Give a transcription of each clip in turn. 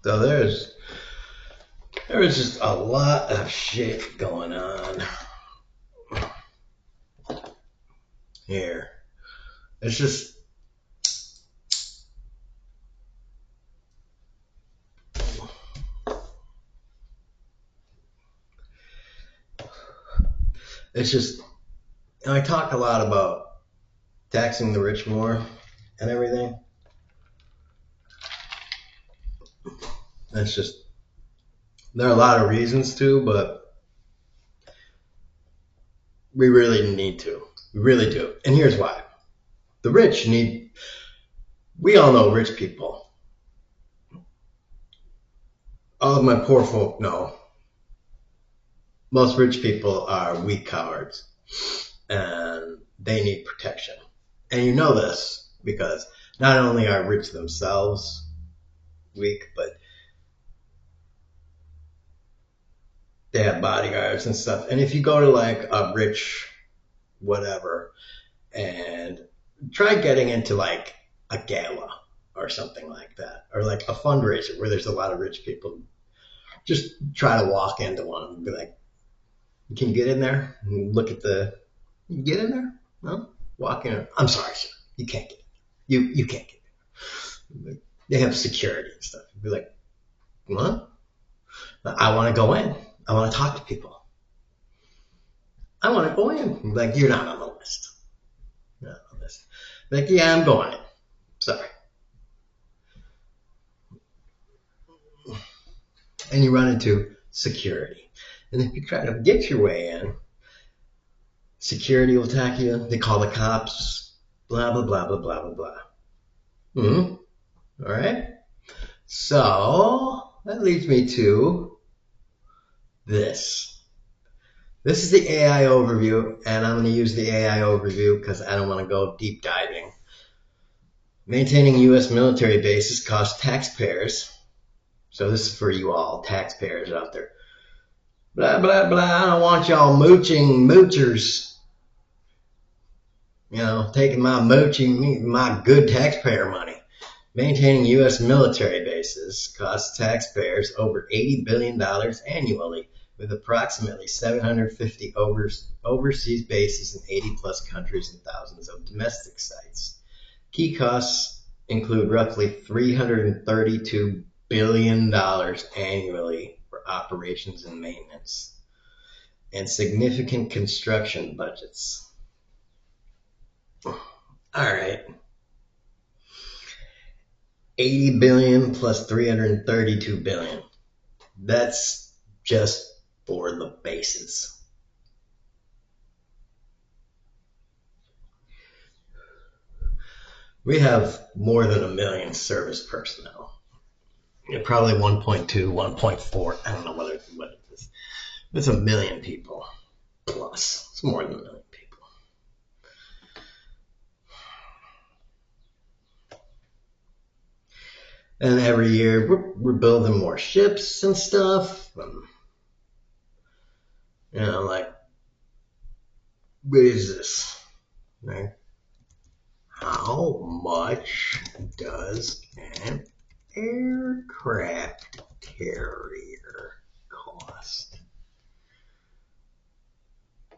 So there was just a lot of shit going on here. It's just it's just I talk a lot about taxing the rich more and everything. That's just there are a lot of reasons to, but we really need to. We really do. And here's why. The rich need we all know rich people. All of my poor folk know most rich people are weak cowards and they need protection. And you know this because not only are rich themselves weak, but they have bodyguards and stuff. And if you go to like a rich whatever and try getting into like a gala or something like that, or like a fundraiser where there's a lot of rich people, just try to walk into one and be like, can you get in there? And look at you get in there? No? Walk in. I'm sorry, sir. You can't get in. You can't get in. They have security and stuff. You'd be like, what? I want to go in. I want to talk to people. I want to go in. Like, you're not on the list. You're not on the list. Like, yeah, I'm going in. Sorry. And you run into security. And if you try to get your way in, security will attack you. They call the cops. Blah, blah, blah, blah, blah, blah, blah. Hmm. All right. So that leads me to this. This is the AI overview, and I'm going to use the AI overview because I don't want to go deep diving. Maintaining U.S. military bases costs taxpayers. So this is for you all taxpayers out there. Blah, blah, blah. I don't want y'all moochers. You know, taking my good taxpayer money. Maintaining U.S. military bases costs taxpayers over $80 billion annually, with approximately 750 overseas bases in 80 plus countries and thousands of domestic sites. Key costs include roughly $332 billion annually for operations and maintenance, and significant construction budgets. All right. 80 billion plus 332 billion. That's just for the bases. We have more than a million service personnel. Probably 1.2, 1.4. I don't know what it is. It's a million people plus. It's more than a million people. And every year we're building more ships and stuff. You know, like, what is this? Right? How much does an aircraft carrier cost?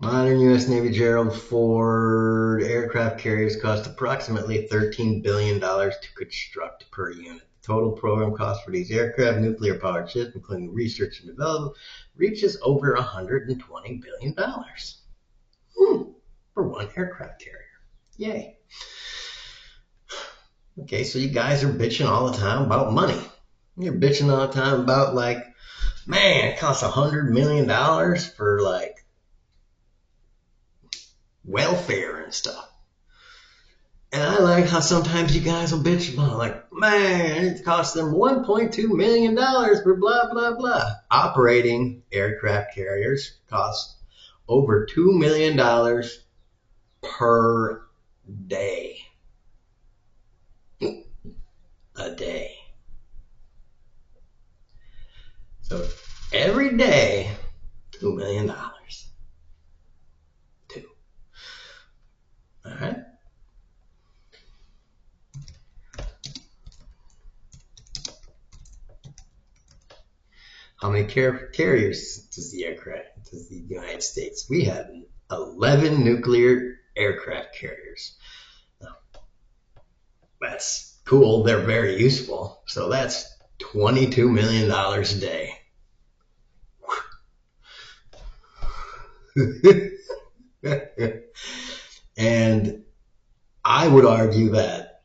Modern U.S. Navy Gerald Ford aircraft carriers cost approximately $13 billion to construct per unit. The total program cost for these aircraft, nuclear-powered ships, including research and development, reaches over $120 billion for one aircraft carrier. Yay. Okay, so you guys are bitching all the time about money. You're bitching all the time about, like, man, it costs $100 million for, like, welfare and stuff. And I like how sometimes you guys will bitch about, like, man, it costs them $1.2 million for blah, blah, blah. Operating aircraft carriers cost over $2 million per day. A day. So every day, $2 million. Two. All right. How many carriers does the United States? We have 11 nuclear aircraft carriers. Now, that's cool. They're very useful. So that's $22 million a day. And I would argue that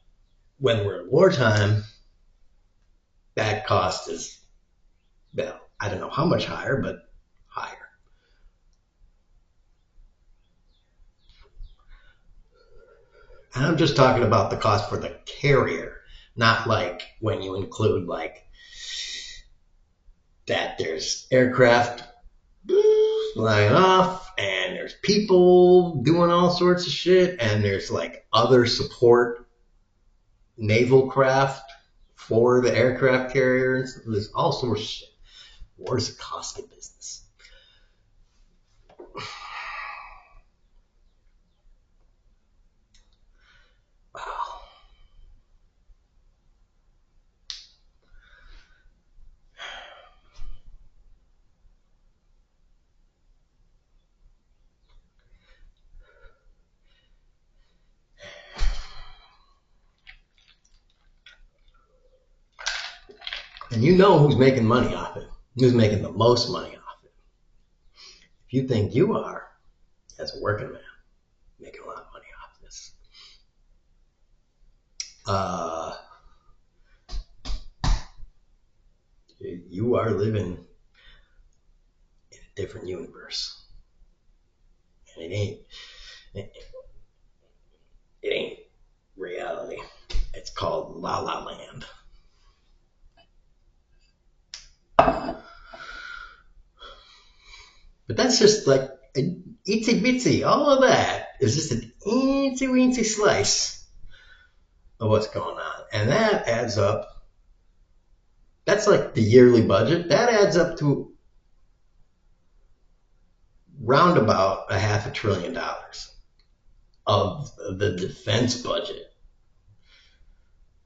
when we're in wartime, that cost is, well, I don't know how much higher, but higher. And I'm just talking about the cost for the carrier, not like when you include like that there's aircraft flying off and there's people doing all sorts of shit and there's like other support naval craft for the aircraft carriers. There's all sorts of shit. War's a costly business. Wow. And you know who's making money off it. Who's making the most money off it. If you think you are, as a working man, making a lot of money off this. You are living in a different universe. And it ain't reality. It's called La La Land. But that's just like an itsy bitsy. All of that is just an itsy weensy slice of what's going on. And that adds up. That's like the yearly budget. That adds up to roundabout $500 billion of the defense budget,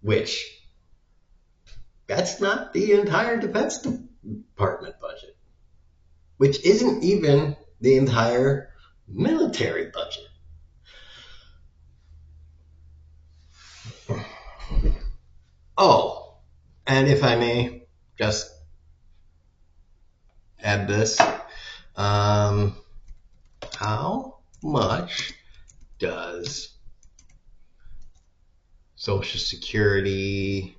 which that's not the entire Defense Department budget, which isn't even the entire military budget. Oh, and if I may just add this, how much does Social Security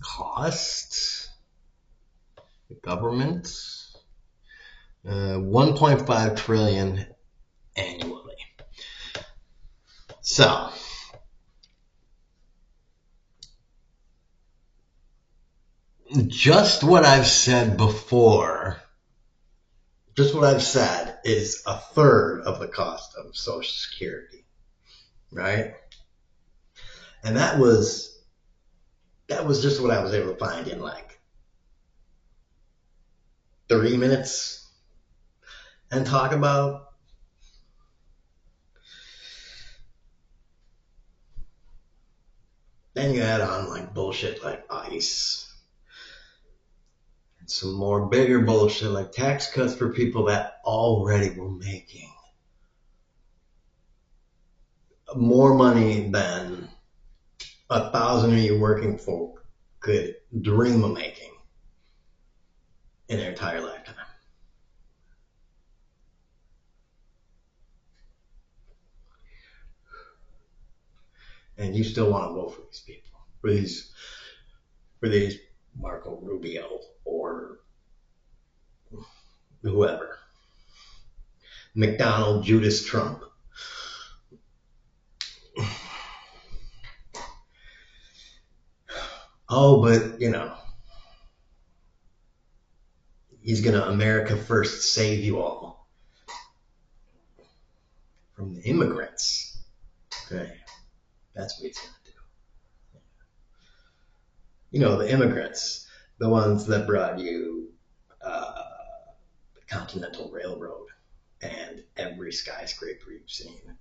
cost the government? 1.5 trillion annually. So just what I've said before, just what I've said is a third of the cost of Social Security, right? And that was just what I was able to find in like 3 minutes and talk about. Then you add on like bullshit like ICE and some more bigger bullshit like tax cuts for people that already were making more money than 1,000 of you working folk could dream of making in their entire lifetime. And you still want to vote for these people, for these Marco Rubio or whoever, McDonald Judas Trump. Oh, but he's gonna America first save you all from the immigrants. Okay, that's what he's gonna do. The immigrants, the ones that brought you the Continental Railroad and every skyscraper you've seen.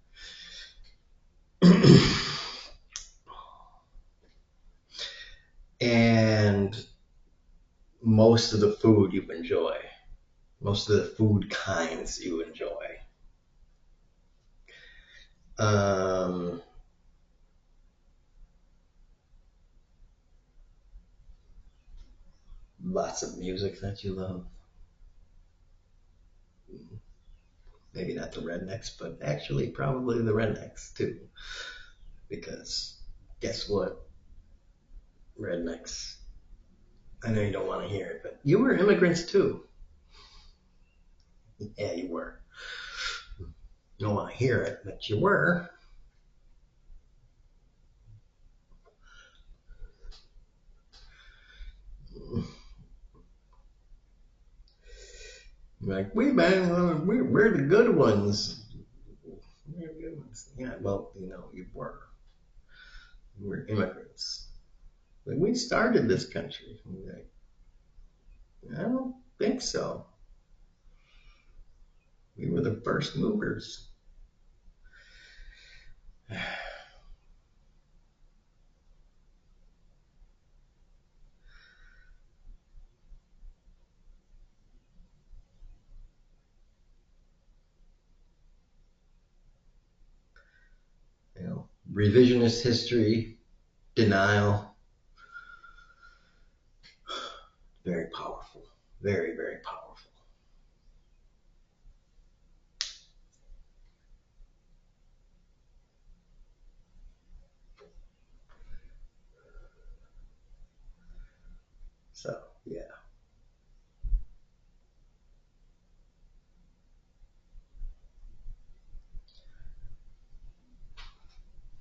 most of the food you enjoy, most of the food kinds you enjoy. Um, Lots of music that you love. Maybe not the rednecks, but actually probably the rednecks too. Because guess what? Rednecks. I know you don't want to hear it, but you were immigrants too. Yeah, you were. You don't want to hear it, but you were. Like, we're the good ones. We're the good ones. Yeah, well, you were. You were immigrants. Like, we started this country. Like, I don't think so. We were the first movers. Revisionist history, denial, very powerful. Very, very powerful. So, yeah.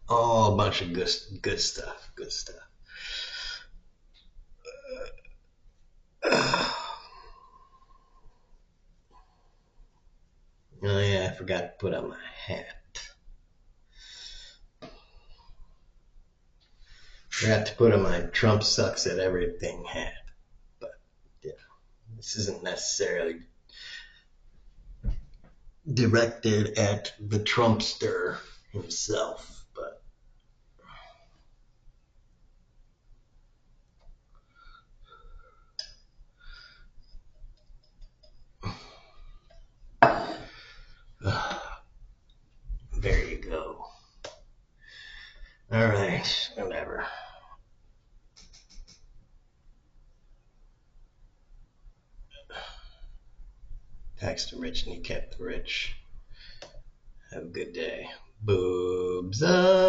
All a bunch of good stuff. Good stuff. Oh yeah, I forgot to put on my hat. Forgot to put on my Trump sucks at everything hat. But yeah, this isn't necessarily directed at the Trumpster himself, but there you go. All right, whatever. Thanks to Rich and you kept the rich. Have a good day. Boobs up.